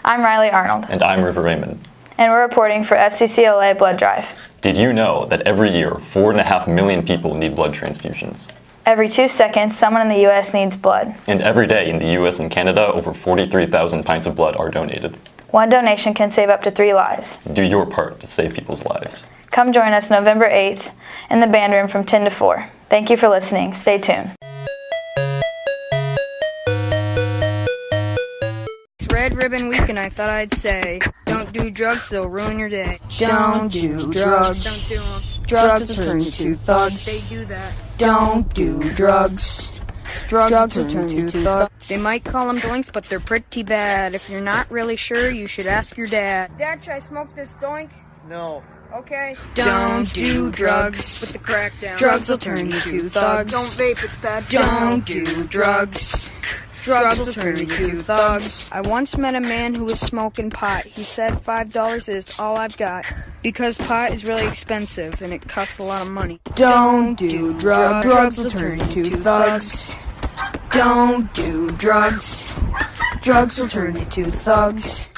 I'm Riley Arnold. And I'm River Raymond. And we're reporting for FCCLA Blood Drive. Did you know that every year 4.5 million people need blood transfusions? Every 2 seconds, someone in the U.S. needs blood. And every day in the U.S. and Canada, over 43,000 pints of blood are donated. One donation can save up to 3 lives. Do your part to save people's lives. Come join us November 8th in the band room from 10 to 4. Thank you for listening. Stay tuned. It's Red Ribbon Week and I thought I'd say, don't do drugs, they'll ruin your day. Don't do drugs. Don't do them. Drugs will turn you to thugs. They do that. Don't do drugs. Drugs will turn you to thugs. They might call them doinks, but they're pretty bad. If you're not really sure, you should ask your dad. Dad, should I smoke this doink? No. Okay. Don't do drugs. Put the crack down. Drugs will turn you to thugs. Don't vape, it's bad. Don't do drugs. Drugs will turn you to thugs. I once met a man who was smoking pot. He said $5 is all I've got. Because pot is really expensive and it costs a lot of money. Don't do drugs. Drugs will turn you to thugs. Don't do drugs. Drugs will turn you to thugs.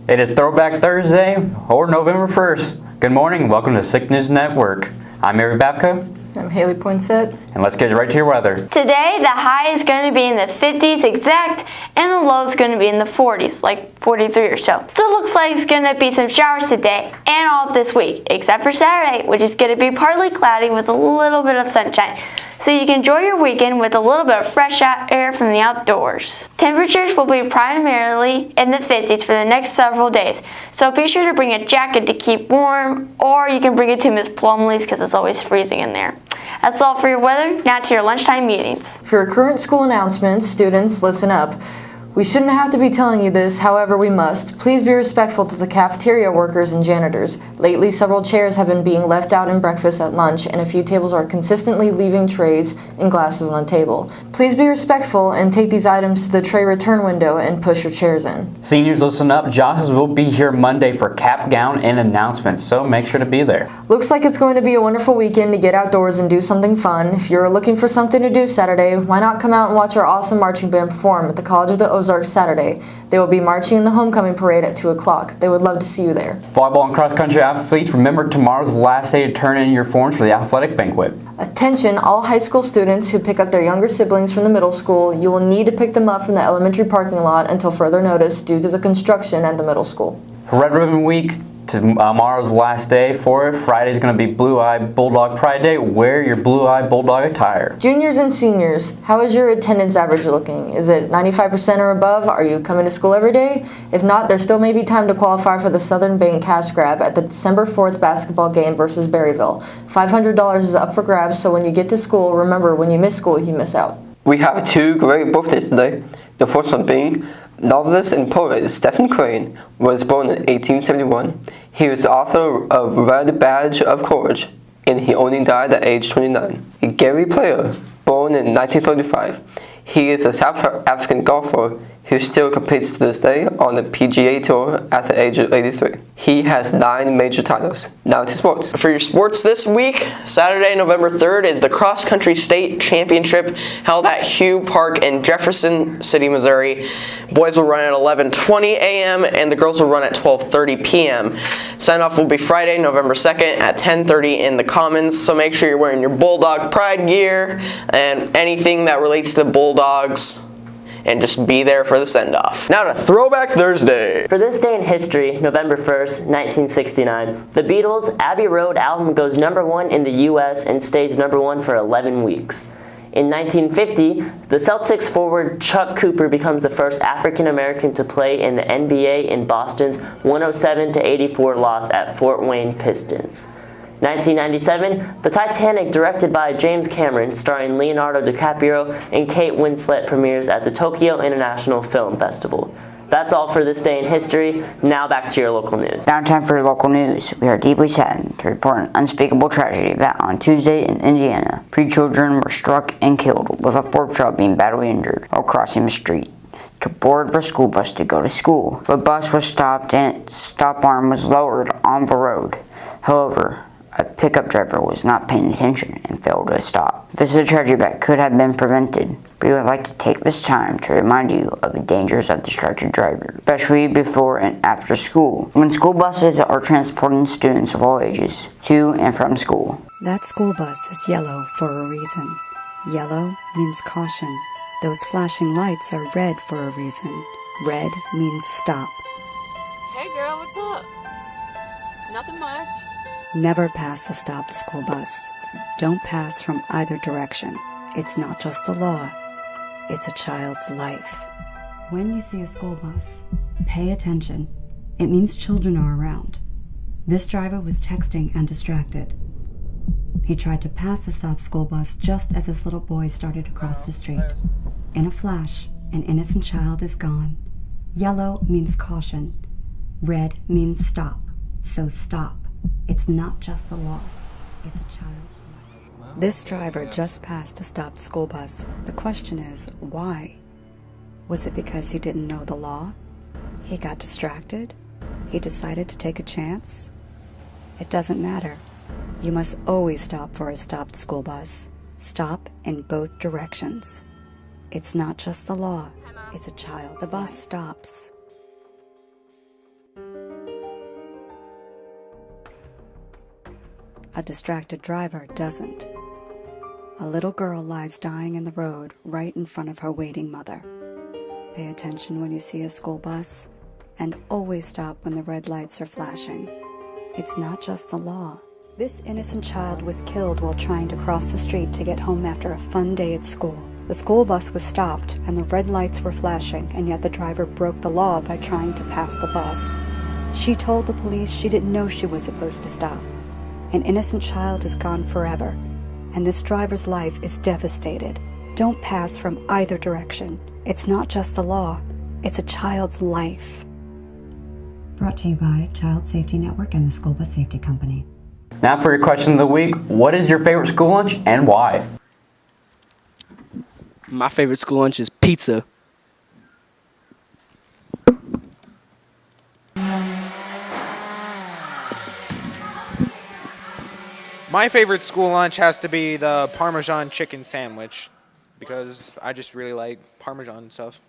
It is Throwback Thursday, or November 1st. Good morning, welcome to Sick News Network. I'm Mary Babka. I'm Haley Poinsett. And let's get right to your weather. Today, the high is going to be in the 50s exact, and the low is going to be in the 40s, like 43 or so. Still looks like it's going to be some showers today and all this week, except for Saturday, which is going to be partly cloudy with a little bit of sunshine. So you can enjoy your weekend with a little bit of fresh air from the outdoors. Temperatures will be primarily in the 50s for the next several days, so be sure to bring a jacket to keep warm, or you can bring it to Miss Plumley's because it's always freezing in there. That's all for your weather. Now to your lunchtime meetings. For your current school announcements, students, listen up. We shouldn't have to be telling you this, however we must. Please be respectful to the cafeteria workers and janitors. Lately, several chairs have been being left out in breakfast at lunch, and a few tables are consistently leaving trays and glasses on the table. Please be respectful and take these items to the tray return window and push your chairs in. Seniors, listen up. Johnson's will be here Monday for cap, gown, and announcements, so make sure to be there. Looks like it's going to be a wonderful weekend to get outdoors and do something fun. If you're looking for something to do Saturday, why not come out and watch our awesome marching band perform at the College of the Ozarks Saturday. They will be marching in the homecoming parade at 2 o'clock. They would love to see you there. Volleyball and cross-country athletes, remember tomorrow's the last day to turn in your forms for the athletic banquet. Attention, all high school students who pick up their younger siblings from the middle school. You will need to pick them up from the elementary parking lot until further notice due to the construction at the middle school. For Red Ribbon Week, tomorrow's the last day for it. Friday's going to be Blue-Eye Bulldog Pride Day. Wear your Blue-Eye Bulldog attire. Juniors and seniors, how is your attendance average looking? Is it 95% or above? Are you coming to school every day? If not, there still may be time to qualify for the Southern Bank Cash Grab at the December 4th basketball game versus Berryville. $500 is up for grabs, so when you get to school, remember, when you miss school, you miss out. We have 2 great birthdays today. The first one being novelist and poet Stephen Crane was born in 1871. He was the author of Red Badge of Courage, and he only died at age 29. Gary Player, born in 1935. He is a South African golfer who still competes to this day on the PGA Tour at the age of 83. He has 9 major titles. Now to sports. For your sports this week, Saturday, November 3rd is the Cross Country State Championship held at Hugh Park in Jefferson City, Missouri. Boys will run at 11:20 a.m. and the girls will run at 12:30 p.m. Sign-off will be Friday, November 2nd at 10:30 in the Commons, so make sure you're wearing your Bulldog Pride gear and anything that relates to Bulldogs, and just be there for the send-off. Now to Throwback Thursday. For this day in history, November 1st, 1969, the Beatles' Abbey Road album goes #1 in the US and stays #1 for 11 weeks. In 1950, the Celtics forward Chuck Cooper becomes the first African American to play in the NBA in Boston's 107-84 loss at Fort Wayne Pistons. 1997, The Titanic, directed by James Cameron, starring Leonardo DiCaprio and Kate Winslet, premieres at the Tokyo International Film Festival. That's all for this day in history. Now back to your local news. Now time for your local news. We are deeply saddened to report an unspeakable tragedy that on Tuesday in Indiana, 3 children were struck and killed, with a 4th child being badly injured while crossing the street to board the school bus to go to school. The bus was stopped and its stop arm was lowered on the road. However, A pickup driver was not paying attention and failed to stop. This is a tragedy that could have been prevented. We would like to take this time to remind you of the dangers of distracted driving, especially before and after school, when school buses are transporting students of all ages to and from school. That school bus is yellow for a reason. Yellow means caution. Those flashing lights are red for a reason. Red means stop. Hey girl, what's up? Nothing much. Never pass a stopped school bus. Don't pass from either direction. It's not just the law, it's a child's life. When you see a school bus, pay attention. It means children are around. This driver was texting and distracted. He tried to pass the stopped school bus just as his little boy started to cross the street. In a flash, an innocent child is gone. Yellow means caution. Red means stop. So stop. It's not just the law, it's a child's life. This driver just passed a stopped school bus. The question is, why? Was it because he didn't know the law? He got distracted? He decided to take a chance? It doesn't matter. You must always stop for a stopped school bus. Stop in both directions. It's not just the law, it's a child. The bus stops. A distracted driver doesn't. A little girl lies dying in the road right in front of her waiting mother. Pay attention when you see a school bus, and always stop when the red lights are flashing. It's not just the law. This innocent child was killed while trying to cross the street to get home after a fun day at school. The school bus was stopped and the red lights were flashing, and yet the driver broke the law by trying to pass the bus. She told the police she didn't know she was supposed to stop. An innocent child is gone forever, and this driver's life is devastated. Don't pass from either direction. It's not just the law, it's a child's life. Brought to you by Child Safety Network and the School Bus Safety Company. Now for your question of the week, what is your favorite school lunch and why? My favorite school lunch is pizza. My favorite school lunch has to be the Parmesan chicken sandwich because I just really like Parmesan stuff.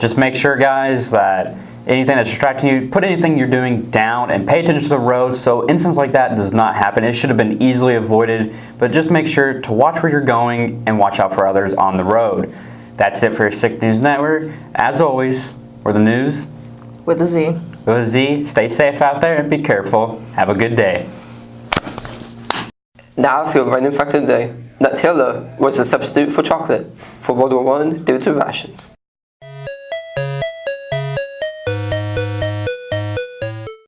Just make sure, guys, that anything that's distracting you, put anything you're doing down and pay attention to the road so incidents like that does not happen. It should have been easily avoided, but just make sure to watch where you're going and watch out for others on the road. That's it for your Sick News Network. As always, we're the news. With a Z. With a Z. Stay safe out there and be careful. Have a good day. Now for your random fact of the day. Nutella was a substitute for chocolate for World War I due to rations.